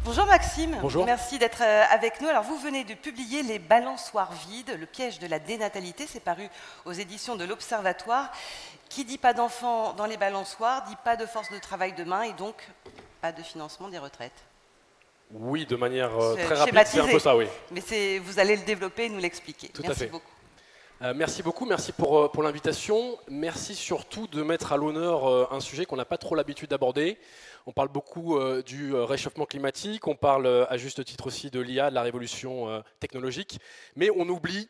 Bonjour Maxime, Bonjour. merci d'être avec nous. Alors vous venez de publier Les balançoires vides, le piège de la dénatalité, c'est paru aux éditions de l'Observatoire. Qui dit pas d'enfants dans les balançoires, dit pas de force de travail demain et donc pas de financement des retraites. Oui, de manière très rapide, Schématisé. c'est un peu ça, oui. Mais vous allez le développer et nous l'expliquer. Tout à Merci fait. beaucoup. Merci beaucoup, merci pour l'invitation. Merci surtout de mettre à l'honneur un sujet qu'on n'a pas trop l'habitude d'aborder. On parle beaucoup du réchauffement climatique, on parle à juste titre aussi de l'IA, de la révolution technologique, mais on oublie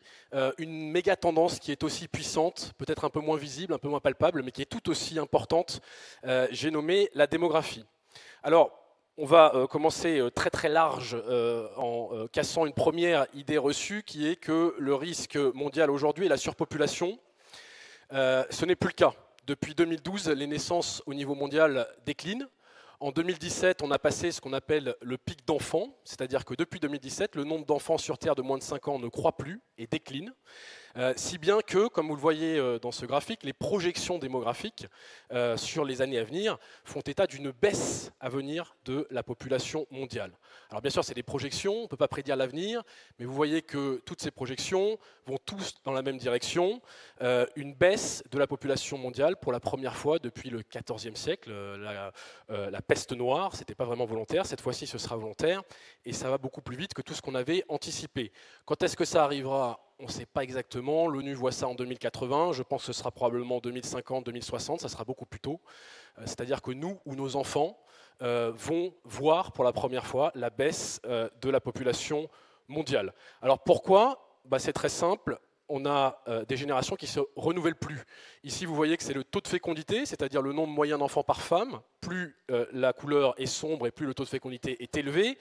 une méga tendance qui est aussi puissante, peut-être un peu moins visible, un peu moins palpable, mais qui est tout aussi importante. J'ai nommé la démographie. Alors, on va commencer très très large en cassant une première idée reçue qui est que le risque mondial aujourd'hui est la surpopulation. Ce n'est plus le cas. Depuis 2012, les naissances au niveau mondial déclinent. En 2017, on a passé ce qu'on appelle le pic d'enfants, c'est-à-dire que depuis 2017, le nombre d'enfants sur Terre de moins de 5 ans ne croît plus et décline. Si bien que, comme vous le voyez dans ce graphique, les projections démographiques sur les années à venir font état d'une baisse à venir de la population mondiale. Alors bien sûr, c'est des projections, on ne peut pas prédire l'avenir, mais vous voyez que toutes ces projections vont tous dans la même direction. Une baisse de la population mondiale pour la première fois depuis le XIVe siècle. La peste noire, ce n'était pas vraiment volontaire, cette fois-ci ce sera volontaire, et ça va beaucoup plus vite que tout ce qu'on avait anticipé. Quand est-ce que ça arrivera ? On ne sait pas exactement, l'ONU voit ça en 2080, je pense que ce sera probablement 2050, 2060, ça sera beaucoup plus tôt. C'est-à-dire que nous ou nos enfants vont voir pour la première fois la baisse de la population mondiale. Alors pourquoi ? C'est très simple, on a des générations qui ne se renouvellent plus. Ici vous voyez que c'est le taux de fécondité, c'est-à-dire le nombre moyen d'enfants par femme, plus la couleur est sombre et plus le taux de fécondité est élevé.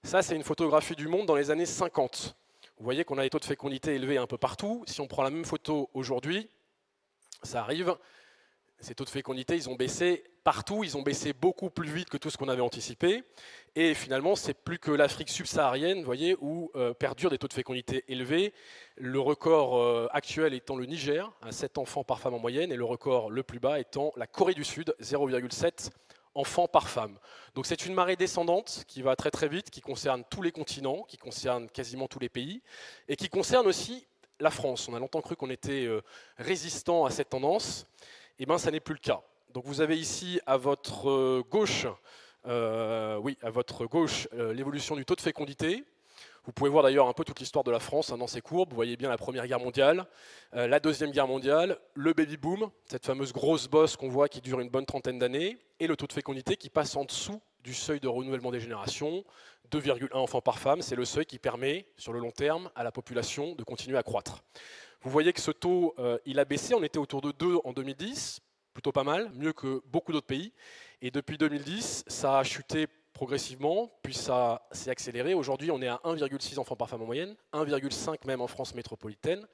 Ça c'est une photographie du monde dans les années 50. Vous voyez qu'on a des taux de fécondité élevés un peu partout. Si on prend la même photo aujourd'hui, ça arrive. Ces taux de fécondité, ils ont baissé partout. Ils ont baissé beaucoup plus vite que tout ce qu'on avait anticipé. Et finalement, c'est plus que l'Afrique subsaharienne, vous voyez, où perdurent des taux de fécondité élevés. Le record actuel étant le Niger, à 7 enfants par femme en moyenne, et le record le plus bas étant la Corée du Sud, 0,7 enfants par femme. Donc c'est une marée descendante qui va très très vite, qui concerne tous les continents, qui concerne quasiment tous les pays, et qui concerne aussi la France. On a longtemps cru qu'on était résistant à cette tendance, et bien ça n'est plus le cas. Donc vous avez ici à votre gauche, l'évolution du taux de fécondité. Vous pouvez voir d'ailleurs un peu toute l'histoire de la France dans ces courbes. Vous voyez bien la Première Guerre mondiale, la Deuxième Guerre mondiale, le baby-boom, cette fameuse grosse bosse qu'on voit qui dure une bonne trentaine d'années, et le taux de fécondité qui passe en dessous du seuil de renouvellement des générations, 2,1 enfants par femme. C'est le seuil qui permet, sur le long terme, à la population de continuer à croître. Vous voyez que ce taux, il a baissé. On était autour de 2 en 2010, plutôt pas mal, mieux que beaucoup d'autres pays. Et depuis 2010, ça a chuté progressivement, puis ça s'est accéléré. Aujourd'hui, on est à 1,6 enfants par femme en moyenne, 1,5 même en France métropolitaine.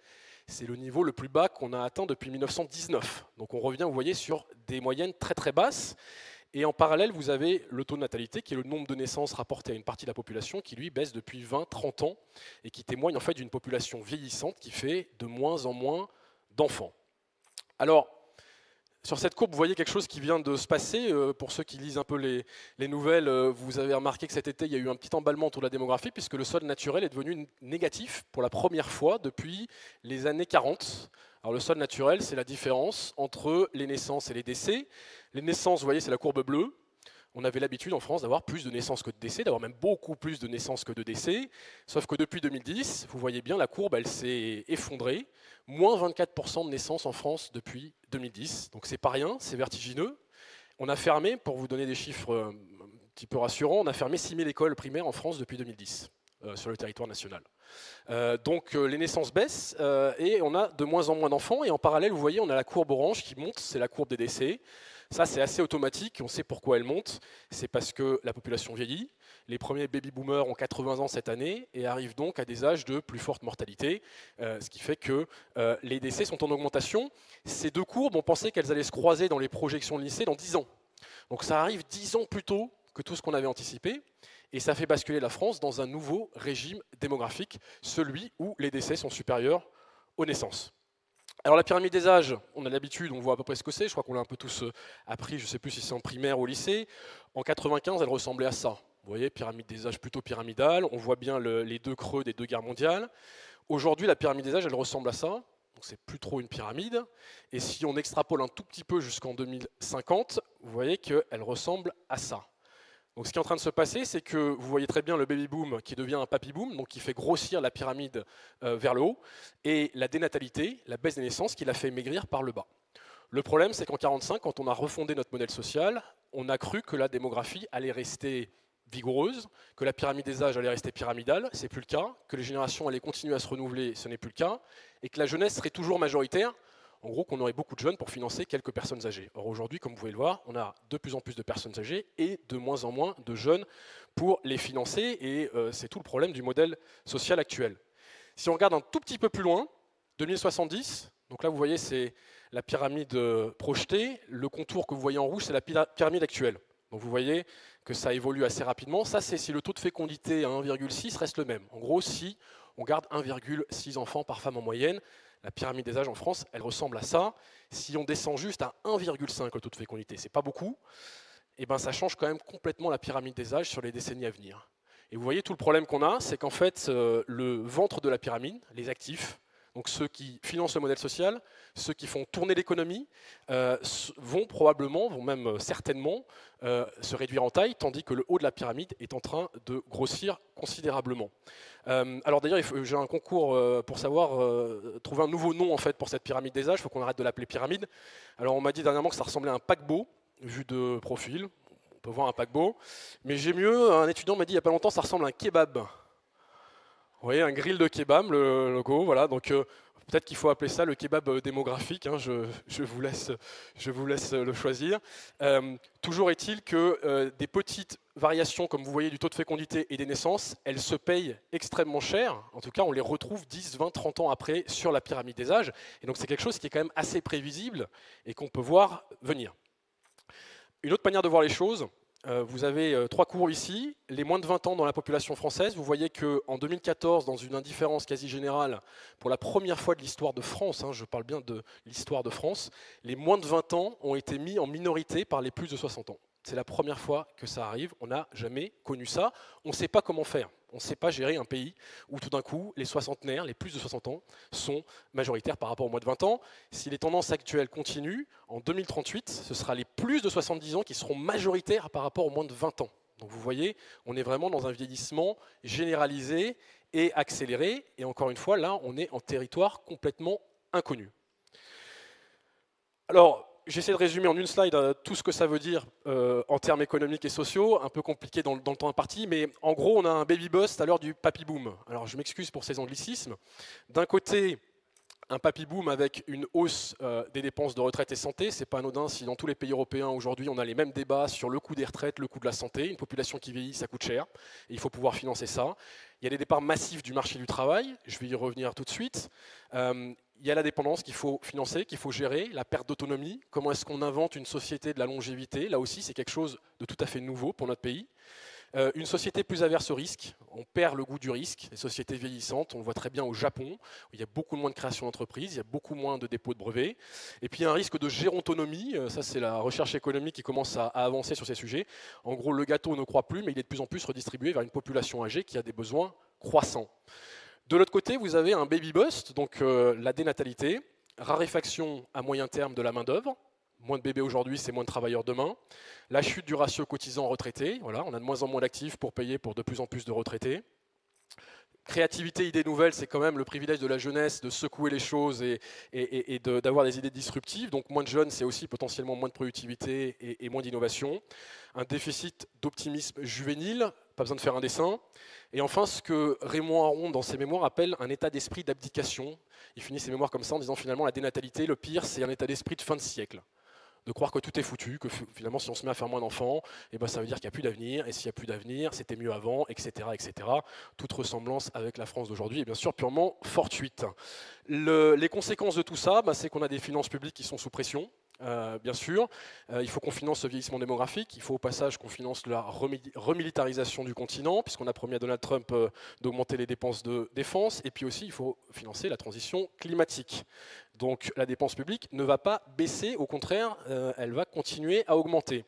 C'est le niveau le plus bas qu'on a atteint depuis 1919. Donc on revient, vous voyez, sur des moyennes très très basses. Et en parallèle, vous avez le taux de natalité, qui est le nombre de naissances rapporté à une partie de la population, qui lui baisse depuis 20-30 ans, et qui témoigne en fait d'une population vieillissante qui fait de moins en moins d'enfants. Alors, sur cette courbe, vous voyez quelque chose qui vient de se passer. Pour ceux qui lisent un peu les nouvelles, vous avez remarqué que cet été, il y a eu un petit emballement autour de la démographie, puisque le solde naturel est devenu négatif pour la première fois depuis les années 40. Alors le solde naturel, c'est la différence entre les naissances et les décès. Les naissances, vous voyez, c'est la courbe bleue. On avait l'habitude en France d'avoir plus de naissances que de décès, d'avoir même beaucoup plus de naissances que de décès. Sauf que depuis 2010, vous voyez bien, la courbe, elle s'est effondrée. Moins 24% de naissances en France depuis 2010. Donc c'est pas rien, c'est vertigineux. On a fermé, pour vous donner des chiffres un petit peu rassurants, on a fermé 6000 écoles primaires en France depuis 2010 sur le territoire national. Donc les naissances baissent et on a de moins en moins d'enfants. Et en parallèle, vous voyez, on a la courbe orange qui monte, c'est la courbe des décès. Ça, c'est assez automatique, on sait pourquoi elle monte. C'est parce que la population vieillit. Les premiers baby-boomers ont 80 ans cette année et arrivent donc à des âges de plus forte mortalité, ce qui fait que les décès sont en augmentation. Ces deux courbes, on pensait qu'elles allaient se croiser dans les projections de l'INSEE dans 10 ans. Donc ça arrive 10 ans plus tôt que tout ce qu'on avait anticipé, et ça fait basculer la France dans un nouveau régime démographique, celui où les décès sont supérieurs aux naissances. Alors la pyramide des âges, on a l'habitude, on voit à peu près ce que c'est, je crois qu'on l'a un peu tous appris, je ne sais plus si c'est en primaire ou au lycée. En 95, elle ressemblait à ça. Vous voyez, pyramide des âges plutôt pyramidale. On voit bien les deux creux des deux guerres mondiales. Aujourd'hui, la pyramide des âges, elle ressemble à ça. Donc c'est plus trop une pyramide. Et si on extrapole un tout petit peu jusqu'en 2050, vous voyez qu'elle ressemble à ça. Donc ce qui est en train de se passer, c'est que vous voyez très bien le baby boom qui devient un papy boom, donc qui fait grossir la pyramide vers le haut, et la dénatalité, la baisse des naissances, qui la fait maigrir par le bas. Le problème, c'est qu'en 1945, quand on a refondé notre modèle social, on a cru que la démographie allait rester vigoureuse, que la pyramide des âges allait rester pyramidale, c'est plus le cas, que les générations allaient continuer à se renouveler, ce n'est plus le cas, et que la jeunesse serait toujours majoritaire, en gros qu'on aurait beaucoup de jeunes pour financer quelques personnes âgées. Or aujourd'hui, comme vous pouvez le voir, on a de plus en plus de personnes âgées et de moins en moins de jeunes pour les financer, et c'est tout le problème du modèle social actuel. Si on regarde un tout petit peu plus loin, 2070, donc là vous voyez c'est la pyramide projetée, le contour que vous voyez en rouge c'est la pyramide actuelle. Donc vous voyez que ça évolue assez rapidement. Ça, c'est si le taux de fécondité à 1,6 reste le même. En gros, si on garde 1,6 enfants par femme en moyenne, la pyramide des âges en France, elle ressemble à ça. Si on descend juste à 1,5 le taux de fécondité, c'est pas beaucoup, et ben ça change quand même complètement la pyramide des âges sur les décennies à venir. Et vous voyez tout le problème qu'on a, c'est qu'en fait, le ventre de la pyramide, les actifs, donc ceux qui financent le modèle social, ceux qui font tourner l'économie, vont même certainement se réduire en taille, tandis que le haut de la pyramide est en train de grossir considérablement. Alors d'ailleurs, j'ai un concours pour savoir trouver un nouveau nom en fait pour cette pyramide des âges. Il faut qu'on arrête de l'appeler pyramide. Alors on m'a dit dernièrement que ça ressemblait à un paquebot vu de profil. On peut voir un paquebot, mais j'ai mieux. Un étudiant m'a dit il n'y a pas longtemps, ça ressemble à un kebab. Vous voyez, un grill de kebab, le logo, voilà. Donc peut-être qu'il faut appeler ça le kebab démographique. Hein, je vous laisse le choisir. Toujours est-il que des petites variations, comme vous voyez, du taux de fécondité et des naissances, elles se payent extrêmement cher. En tout cas, on les retrouve 10, 20, 30 ans après sur la pyramide des âges. Et donc c'est quelque chose qui est quand même assez prévisible et qu'on peut voir venir. Une autre manière de voir les choses. Vous avez trois courbes ici, les moins de 20 ans dans la population française. Vous voyez qu'en 2014, dans une indifférence quasi générale, pour la première fois de l'histoire de France, hein, je parle bien de l'histoire de France, les moins de 20 ans ont été mis en minorité par les plus de 60 ans. C'est la première fois que ça arrive, on n'a jamais connu ça. On ne sait pas comment faire, on ne sait pas gérer un pays où tout d'un coup, les soixantenaires, les plus de 60 ans, sont majoritaires par rapport aux moins de 20 ans. Si les tendances actuelles continuent, en 2038, ce sera les plus de 70 ans qui seront majoritaires par rapport aux moins de 20 ans. Donc vous voyez, on est vraiment dans un vieillissement généralisé et accéléré. Et encore une fois, là, on est en territoire complètement inconnu. Alors, j'essaie de résumer en une slide tout ce que ça veut dire en termes économiques et sociaux, un peu compliqué dans le temps imparti, mais en gros, on a un baby bust à l'heure du papy boom. Alors, je m'excuse pour ces anglicismes. D'un côté, un papy boom avec une hausse des dépenses de retraite et santé. C'est pas anodin si dans tous les pays européens aujourd'hui on a les mêmes débats sur le coût des retraites, le coût de la santé. Une population qui vieillit, ça coûte cher et il faut pouvoir financer ça. Il y a des départs massifs du marché du travail, je vais y revenir tout de suite. Il y a la dépendance qu'il faut financer, qu'il faut gérer, la perte d'autonomie. Comment est-ce qu'on invente une société de la longévité? Là aussi, c'est quelque chose de tout à fait nouveau pour notre pays. Une société plus averse au risque, on perd le goût du risque, les sociétés vieillissantes, on le voit très bien au Japon, où il y a beaucoup moins de création d'entreprises, il y a beaucoup moins de dépôts de brevets, et puis il y a un risque de gérontonomie, ça c'est la recherche économique qui commence à avancer sur ces sujets. En gros, le gâteau ne croît plus, mais il est de plus en plus redistribué vers une population âgée qui a des besoins croissants. De l'autre côté, vous avez un baby bust, donc la dénatalité, raréfaction à moyen terme de la main-d'œuvre. Moins de bébés aujourd'hui, c'est moins de travailleurs demain. La chute du ratio cotisant-retraité, voilà, on a de moins en moins d'actifs pour payer pour de plus en plus de retraités. Créativité, idées nouvelles, c'est quand même le privilège de la jeunesse de secouer les choses et d'avoir des idées disruptives. Donc moins de jeunes, c'est aussi potentiellement moins de productivité et moins d'innovation. Un déficit d'optimisme juvénile, pas besoin de faire un dessin. Et enfin, ce que Raymond Aron, dans ses mémoires, appelle un état d'esprit d'abdication. Il finit ses mémoires comme ça en disant finalement la dénatalité, le pire, c'est un état d'esprit de fin de siècle. De croire que tout est foutu, que finalement si on se met à faire moins d'enfants, eh ben, ça veut dire qu'il n'y a plus d'avenir, et s'il n'y a plus d'avenir, c'était mieux avant, etc., etc. Toute ressemblance avec la France d'aujourd'hui est bien sûr purement fortuite. Les conséquences de tout ça, c'est qu'on a des finances publiques qui sont sous pression, bien sûr. Il faut qu'on finance ce vieillissement démographique, il faut au passage qu'on finance la remilitarisation du continent, puisqu'on a promis à Donald Trump d'augmenter les dépenses de défense, et puis aussi il faut financer la transition climatique. Donc la dépense publique ne va pas baisser, au contraire, elle va continuer à augmenter.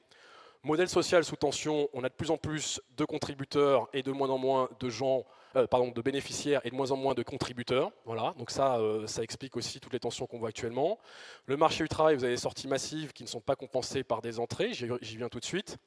Modèle social sous tension, on a de plus en plus de contributeurs et de moins en moins de gens, de bénéficiaires et de moins en moins de contributeurs. Voilà, donc ça explique aussi toutes les tensions qu'on voit actuellement. Le marché du travail, vous avez des sorties massives qui ne sont pas compensées par des entrées, j'y viens tout de suite.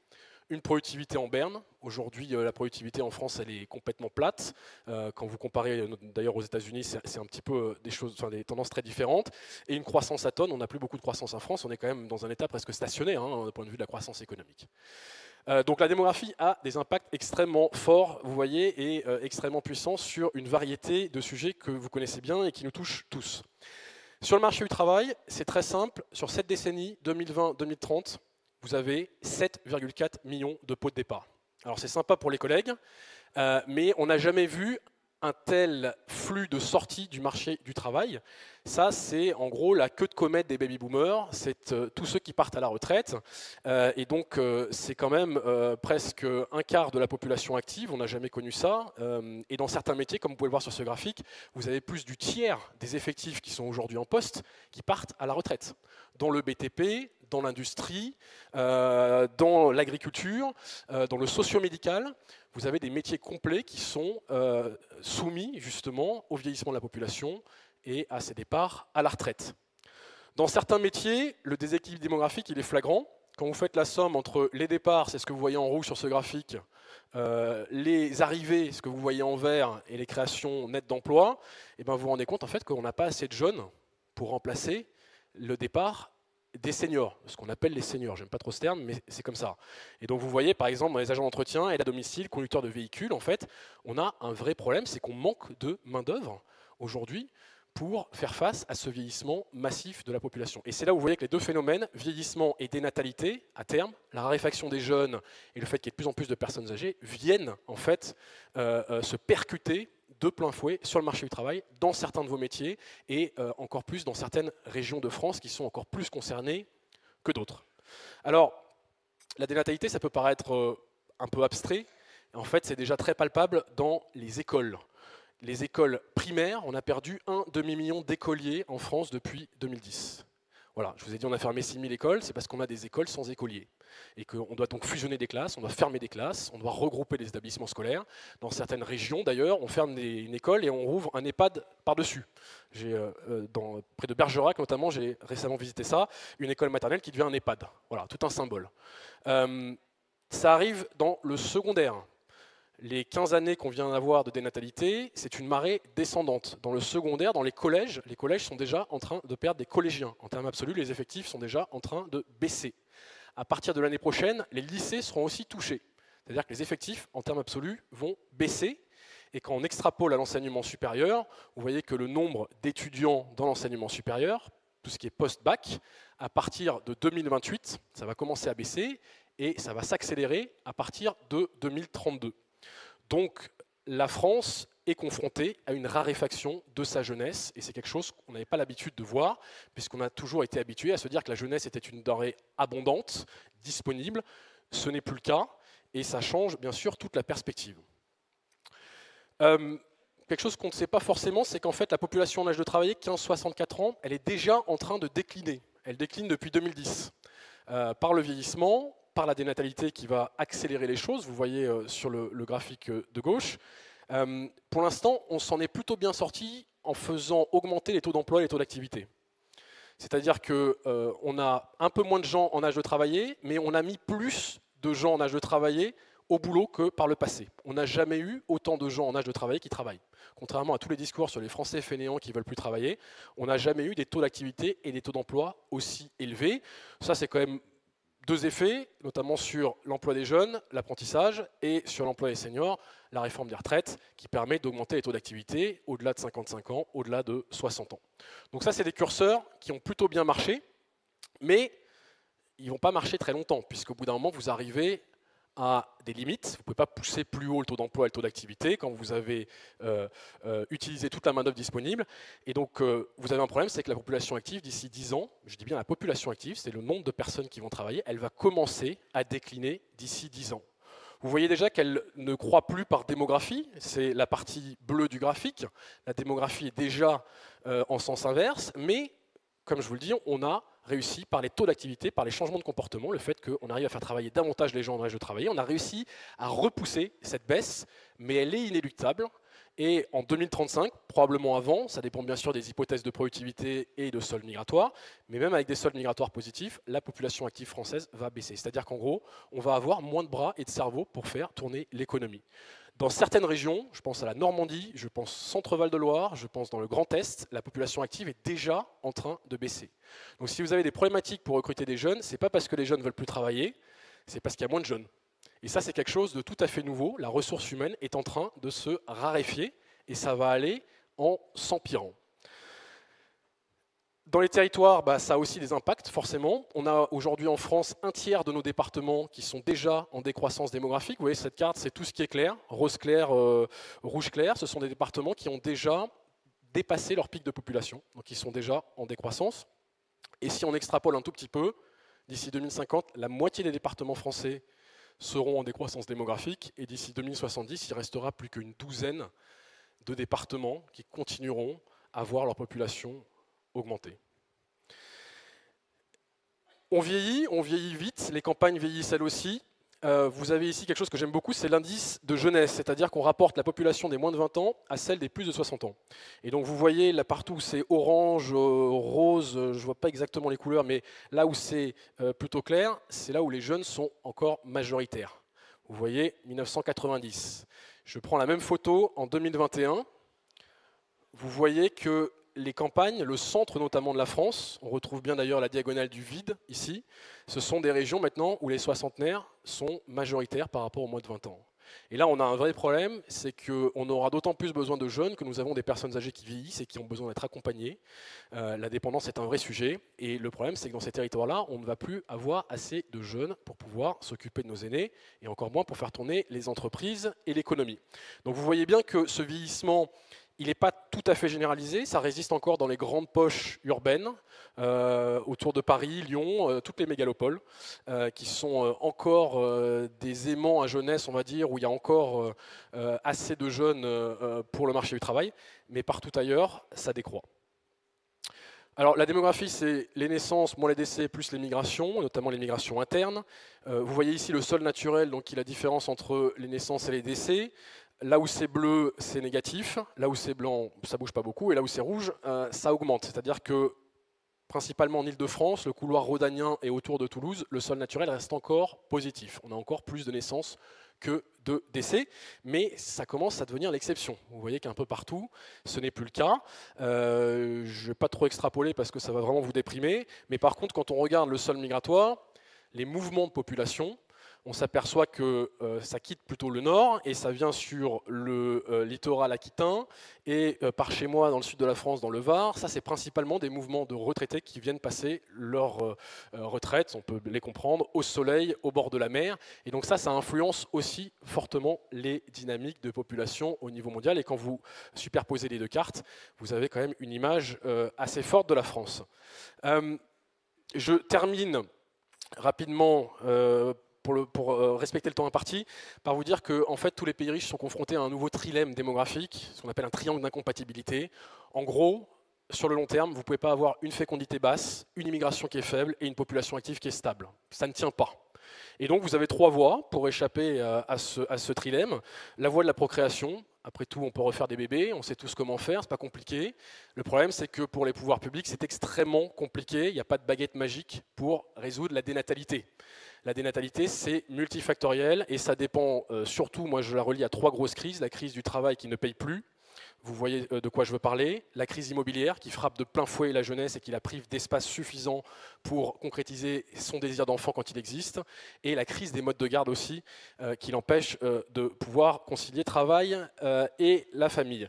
Une productivité en berne. Aujourd'hui, la productivité en France, elle est complètement plate. Quand vous comparez d'ailleurs aux États-Unis, c'est un petit peu des tendances très différentes. Et une croissance à tonnes. On n'a plus beaucoup de croissance en France. On est quand même dans un état presque stationnaire, du point de vue de la croissance économique. Donc la démographie a des impacts extrêmement forts, vous voyez, et extrêmement puissants sur une variété de sujets que vous connaissez bien et qui nous touchent tous. Sur le marché du travail, c'est très simple. Sur cette décennie, 2020-2030, vous avez 7,4 millions de pots de départ. Alors c'est sympa pour les collègues, mais on n'a jamais vu un tel flux de sortie du marché du travail. Ça, c'est en gros la queue de comète des baby-boomers, c'est tous ceux qui partent à la retraite, et donc c'est quand même presque un quart de la population active, on n'a jamais connu ça, et dans certains métiers, comme vous pouvez le voir sur ce graphique, vous avez plus du tiers des effectifs qui sont aujourd'hui en poste qui partent à la retraite. Dans le BTP, dans l'industrie, dans l'agriculture, dans le socio-médical, vous avez des métiers complets qui sont soumis justement au vieillissement de la population et à ses départs à la retraite. Dans certains métiers, le déséquilibre démographique il est flagrant. Quand vous faites la somme entre les départs, c'est ce que vous voyez en rouge sur ce graphique, les arrivées, ce que vous voyez en vert, et les créations nettes d'emplois, et ben vous vous rendez compte en fait qu'on n'a pas assez de jeunes pour remplacer le départ des seniors, ce qu'on appelle les seniors, j'aime pas trop ce terme, mais c'est comme ça. Et donc vous voyez par exemple dans les agents d'entretien, aide à domicile, conducteurs de véhicules, en fait, on a un vrai problème, c'est qu'on manque de main-d'œuvre aujourd'hui pour faire face à ce vieillissement massif de la population. Et c'est là où vous voyez que les deux phénomènes, vieillissement et dénatalité, à terme, la raréfaction des jeunes et le fait qu'il y ait de plus en plus de personnes âgées, viennent en fait se percuter de plein fouet sur le marché du travail, dans certains de vos métiers, et encore plus dans certaines régions de France qui sont encore plus concernées que d'autres. Alors, la dénatalité, ça peut paraître un peu abstrait. En fait, c'est déjà très palpable dans les écoles. Les écoles primaires, on a perdu un demi-million d'écoliers en France depuis 2010. Voilà, je vous ai dit on a fermé 6000 écoles, c'est parce qu'on a des écoles sans écoliers. Et qu'on doit donc fusionner des classes, on doit fermer des classes, on doit regrouper les établissements scolaires. Dans certaines régions d'ailleurs, on ferme une école et on rouvre un EHPAD par-dessus. Près de Bergerac notamment, j'ai récemment visité ça, une école maternelle qui devient un EHPAD. Voilà, tout un symbole. Ça arrive dans le secondaire. Les 15 années qu'on vient d'avoir de dénatalité, c'est une marée descendante. Dans le secondaire, dans les collèges sont déjà en train de perdre des collégiens. En termes absolus, les effectifs sont déjà en train de baisser. À partir de l'année prochaine, les lycées seront aussi touchés. C'est-à-dire que les effectifs, en termes absolus, vont baisser. Et quand on extrapole à l'enseignement supérieur, vous voyez que le nombre d'étudiants dans l'enseignement supérieur, tout ce qui est post-bac, à partir de 2028, ça va commencer à baisser et ça va s'accélérer à partir de 2032. Donc la France est confrontée à une raréfaction de sa jeunesse, et c'est quelque chose qu'on n'avait pas l'habitude de voir, puisqu'on a toujours été habitué à se dire que la jeunesse était une denrée abondante, disponible. Ce n'est plus le cas, et ça change bien sûr toute la perspective. Quelque chose qu'on ne sait pas forcément, c'est qu'en fait la population en âge de travailler, 15-64 ans, elle est déjà en train de décliner. Elle décline depuis 2010, par le vieillissement, par la dénatalité qui va accélérer les choses, vous voyez sur le graphique de gauche. Pour l'instant, on s'en est plutôt bien sorti en faisant augmenter les taux d'emploi et les taux d'activité. C'est-à-dire qu'on a un peu moins de gens en âge de travailler, mais on a mis plus de gens en âge de travailler au boulot que par le passé. On n'a jamais eu autant de gens en âge de travailler qui travaillent. Contrairement à tous les discours sur les Français fainéants qui ne veulent plus travailler, on n'a jamais eu des taux d'activité et des taux d'emploi aussi élevés. Ça, c'est quand même deux effets, notamment sur l'emploi des jeunes, l'apprentissage, et sur l'emploi des seniors, la réforme des retraites, qui permet d'augmenter les taux d'activité au-delà de 55 ans, au-delà de 60 ans. Donc ça, c'est des curseurs qui ont plutôt bien marché, mais ils ne vont pas marcher très longtemps, puisqu'au bout d'un moment, vous arrivez à des limites. Vous ne pouvez pas pousser plus haut le taux d'emploi et le taux d'activité quand vous avez utilisé toute la main-d'œuvre disponible. Et donc, vous avez un problème, c'est que la population active, d'ici 10 ans, je dis bien la population active, c'est le nombre de personnes qui vont travailler, elle va commencer à décliner d'ici 10 ans. Vous voyez déjà qu'elle ne croît plus par démographie, c'est la partie bleue du graphique. La démographie est déjà en sens inverse, mais, comme je vous le dis, on a réussi par les taux d'activité, par les changements de comportement, le fait qu'on arrive à faire travailler davantage les gens dans l'âge de travailler. On a réussi à repousser cette baisse, mais elle est inéluctable. Et en 2035, probablement avant, ça dépend bien sûr des hypothèses de productivité et de solde migratoire, mais même avec des soldes migratoires positifs, la population active française va baisser. C'est-à-dire qu'en gros, on va avoir moins de bras et de cerveaux pour faire tourner l'économie. Dans certaines régions, je pense à la Normandie, je pense Centre-Val de Loire, je pense dans le Grand Est, la population active est déjà en train de baisser. Donc si vous avez des problématiques pour recruter des jeunes, ce n'est pas parce que les jeunes ne veulent plus travailler, c'est parce qu'il y a moins de jeunes. Et ça, c'est quelque chose de tout à fait nouveau. La ressource humaine est en train de se raréfier et ça va aller en s'empirant. Dans les territoires, ça a aussi des impacts, forcément. On a aujourd'hui en France un tiers de nos départements qui sont déjà en décroissance démographique. Vous voyez, cette carte, c'est tout ce qui est clair, rose clair, rouge clair. Ce sont des départements qui ont déjà dépassé leur pic de population, donc ils sont déjà en décroissance. Et si on extrapole un tout petit peu, d'ici 2050, la moitié des départements français seront en décroissance démographique, et d'ici 2070, il restera plus qu'une douzaine de départements qui continueront à voir leur population augmenter. On vieillit vite, les campagnes vieillissent elles aussi. Vous avez ici quelque chose que j'aime beaucoup, c'est l'indice de jeunesse, c'est-à-dire qu'on rapporte la population des moins de 20 ans à celle des plus de 60 ans. Et donc vous voyez là partout c'est orange, rose, je ne vois pas exactement les couleurs, mais là où c'est plutôt clair, c'est là où les jeunes sont encore majoritaires. Vous voyez 1990. Je prends la même photo en 2021. Vous voyez que les campagnes, le centre notamment de la France, on retrouve bien d'ailleurs la diagonale du vide ici, ce sont des régions maintenant où les soixantenaires sont majoritaires par rapport aux moins de 20 ans. Et là on a un vrai problème, c'est qu'on aura d'autant plus besoin de jeunes que nous avons des personnes âgées qui vieillissent et qui ont besoin d'être accompagnées. La dépendance est un vrai sujet et le problème c'est que dans ces territoires-là, on ne va plus avoir assez de jeunes pour pouvoir s'occuper de nos aînés et encore moins pour faire tourner les entreprises et l'économie. Donc vous voyez bien que ce vieillissement, il n'est pas tout à fait généralisé, ça résiste encore dans les grandes poches urbaines, autour de Paris, Lyon, toutes les mégalopoles, qui sont encore des aimants à jeunesse, on va dire, où il y a encore assez de jeunes pour le marché du travail, mais partout ailleurs, ça décroît. Alors la démographie, c'est les naissances moins les décès plus les migrations, notamment les migrations internes. Vous voyez ici le sol naturel, donc qui est la différence entre les naissances et les décès. Là où c'est bleu, c'est négatif. Là où c'est blanc, ça ne bouge pas beaucoup. Et là où c'est rouge, ça augmente. C'est-à-dire que, principalement en Ile-de-France, le couloir rhodanien et autour de Toulouse, le sol naturel reste encore positif. On a encore plus de naissances que de décès, mais ça commence à devenir l'exception. Vous voyez qu'un peu partout, ce n'est plus le cas. Je ne vais pas trop extrapoler parce que ça va vraiment vous déprimer. Mais par contre, quand on regarde le sol migratoire, les mouvements de population, on s'aperçoit que ça quitte plutôt le nord et ça vient sur le littoral aquitain et par chez moi dans le sud de la France, dans le Var. Ça, c'est principalement des mouvements de retraités qui viennent passer leur retraite, on peut les comprendre, au soleil, au bord de la mer. Et donc ça influence aussi fortement les dynamiques de population au niveau mondial. Et quand vous superposez les deux cartes, vous avez quand même une image assez forte de la France. Je termine rapidement pour respecter le temps imparti, par vous dire que en fait, tous les pays riches sont confrontés à un nouveau trilemme démographique, ce qu'on appelle un triangle d'incompatibilité. En gros, sur le long terme, vous ne pouvez pas avoir une fécondité basse, une immigration qui est faible et une population active qui est stable. Ça ne tient pas. Et donc, vous avez trois voies pour échapper à ce trilemme. La voie de la procréation. Après tout, on peut refaire des bébés, on sait tous comment faire, c'est pas compliqué. Le problème, c'est que pour les pouvoirs publics, c'est extrêmement compliqué. Il n'y a pas de baguette magique pour résoudre la dénatalité. La dénatalité, c'est multifactoriel et ça dépend surtout, moi je la relie à trois grosses crises. La crise du travail qui ne paye plus, vous voyez de quoi je veux parler. La crise immobilière qui frappe de plein fouet la jeunesse et qui la prive d'espace suffisant pour concrétiser son désir d'enfant quand il existe. Et la crise des modes de garde aussi, qui l'empêche de pouvoir concilier travail et la famille.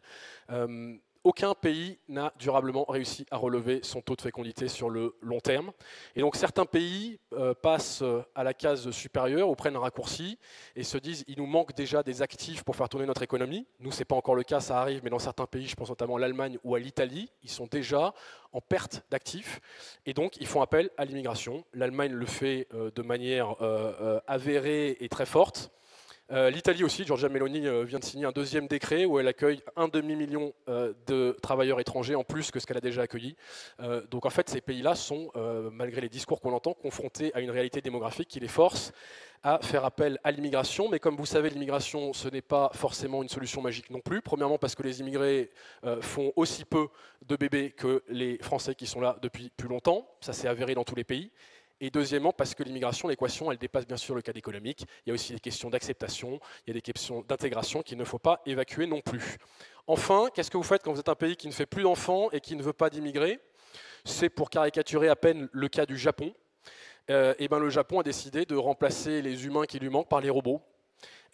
Aucun pays n'a durablement réussi à relever son taux de fécondité sur le long terme. Et donc certains pays passent à la case supérieure ou prennent un raccourci et se disent il nous manque déjà des actifs pour faire tourner notre économie. Nous, ce n'est pas encore le cas, ça arrive, mais dans certains pays, je pense notamment à l'Allemagne ou à l'Italie, ils sont déjà en perte d'actifs et donc ils font appel à l'immigration. L'Allemagne le fait de manière avérée et très forte. L'Italie aussi, Giorgia Meloni vient de signer un deuxième décret où elle accueille un demi-million de travailleurs étrangers en plus que ce qu'elle a déjà accueilli. Donc en fait, ces pays-là sont, malgré les discours qu'on entend, confrontés à une réalité démographique qui les force à faire appel à l'immigration. Mais comme vous savez, l'immigration, ce n'est pas forcément une solution magique non plus. Premièrement, parce que les immigrés font aussi peu de bébés que les Français qui sont là depuis plus longtemps. Ça s'est avéré dans tous les pays. Et deuxièmement, parce que l'immigration, l'équation, elle dépasse bien sûr le cadre économique. Il y a aussi des questions d'acceptation, il y a des questions d'intégration qu'il ne faut pas évacuer non plus. Enfin, qu'est-ce que vous faites quand vous êtes un pays qui ne fait plus d'enfants et qui ne veut pas d'immigrés? C'est pour caricaturer à peine le cas du Japon. Et ben le Japon a décidé de remplacer les humains qui lui manquent par les robots.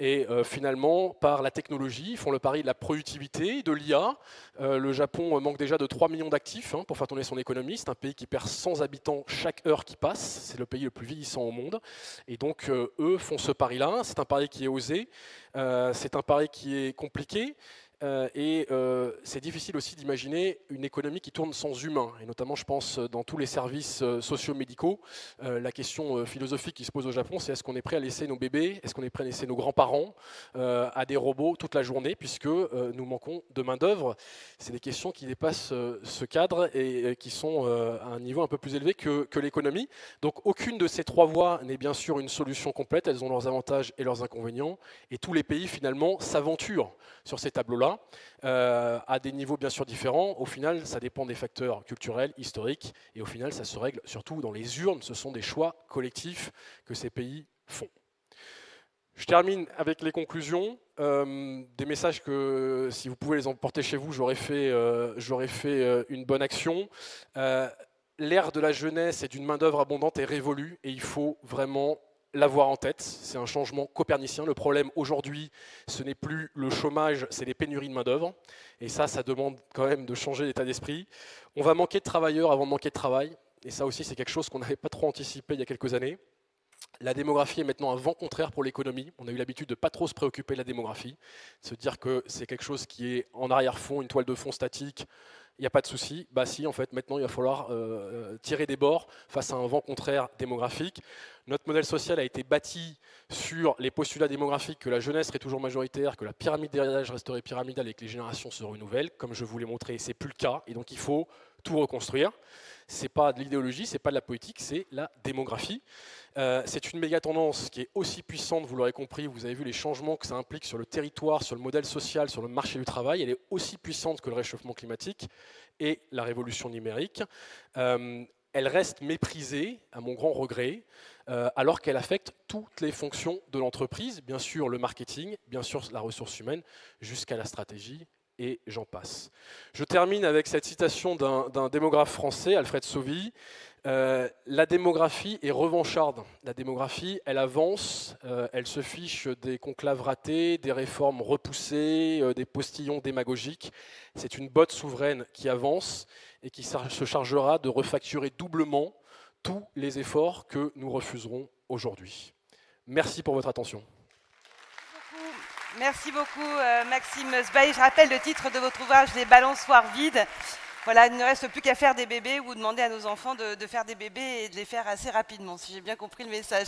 Et finalement, par la technologie, ils font le pari de la productivité, de l'IA. Le Japon manque déjà de 3 millions d'actifs pour faire tourner son économie. C'est un pays qui perd 100 habitants chaque heure qui passe. C'est le pays le plus vieillissant au monde. Et donc, eux font ce pari-là. C'est un pari qui est osé. C'est un pari qui est compliqué. C'est difficile aussi d'imaginer une économie qui tourne sans humains, et notamment je pense dans tous les services socio-médicaux. La question philosophique qui se pose au Japon, c'est est-ce qu'on est prêt à laisser nos bébés, est-ce qu'on est prêt à laisser nos grands-parents à des robots toute la journée, puisque nous manquons de main-d'œuvre. C'est des questions qui dépassent ce cadre et qui sont à un niveau un peu plus élevé que l'économie. Donc aucune de ces trois voies n'est bien sûr une solution complète, elles ont leurs avantages et leurs inconvénients, et tous les pays finalement s'aventurent sur ces tableaux-là. À des niveaux bien sûr différents. Au final, ça dépend des facteurs culturels, historiques, et au final, ça se règle surtout dans les urnes. Ce sont des choix collectifs que ces pays font. Je termine avec les conclusions, des messages que, si vous pouvez les emporter chez vous, j'aurais fait une bonne action. L'ère de la jeunesse et d'une main-d'œuvre abondante est révolue, et il faut vraiment l'avoir en tête. C'est un changement copernicien. Le problème aujourd'hui, ce n'est plus le chômage, c'est les pénuries de main-d'œuvre. Et ça demande quand même de changer d'état d'esprit. On va manquer de travailleurs avant de manquer de travail. Et ça aussi, c'est quelque chose qu'on n'avait pas trop anticipé il y a quelques années. La démographie est maintenant un vent contraire pour l'économie. On a eu l'habitude de ne pas trop se préoccuper de la démographie, de se dire que c'est quelque chose qui est en arrière-fond, une toile de fond statique. Il n'y a pas de souci. Bah si, en fait, maintenant, il va falloir tirer des bords face à un vent contraire démographique. Notre modèle social a été bâti sur les postulats démographiques que la jeunesse serait toujours majoritaire, que la pyramide d'héritage resterait pyramidale et que les générations se renouvellent. Comme je vous l'ai montré, ce n'est plus le cas. Et donc, il faut tout reconstruire. Ce n'est pas de l'idéologie, ce n'est pas de la politique, c'est la démographie. C'est une méga tendance qui est aussi puissante, vous l'aurez compris, vous avez vu les changements que ça implique sur le territoire, sur le modèle social, sur le marché du travail. Elle est aussi puissante que le réchauffement climatique et la révolution numérique. Elle reste méprisée, à mon grand regret, alors qu'elle affecte toutes les fonctions de l'entreprise, bien sûr le marketing, bien sûr la ressource humaine, jusqu'à la stratégie, et j'en passe. Je termine avec cette citation d'un démographe français, Alfred Sauvy. La démographie est revancharde. La démographie, elle avance, elle se fiche des conclaves ratés, des réformes repoussées, des postillons démagogiques. C'est une botte souveraine qui avance et qui se chargera de refacturer doublement tous les efforts que nous refuserons aujourd'hui. Merci pour votre attention. Merci beaucoup, Maxime Sbaï. Je rappelle le titre de votre ouvrage, Les balançoires vides. Voilà, il ne reste plus qu'à faire des bébés ou demander à nos enfants de faire des bébés et de les faire assez rapidement, si j'ai bien compris le message.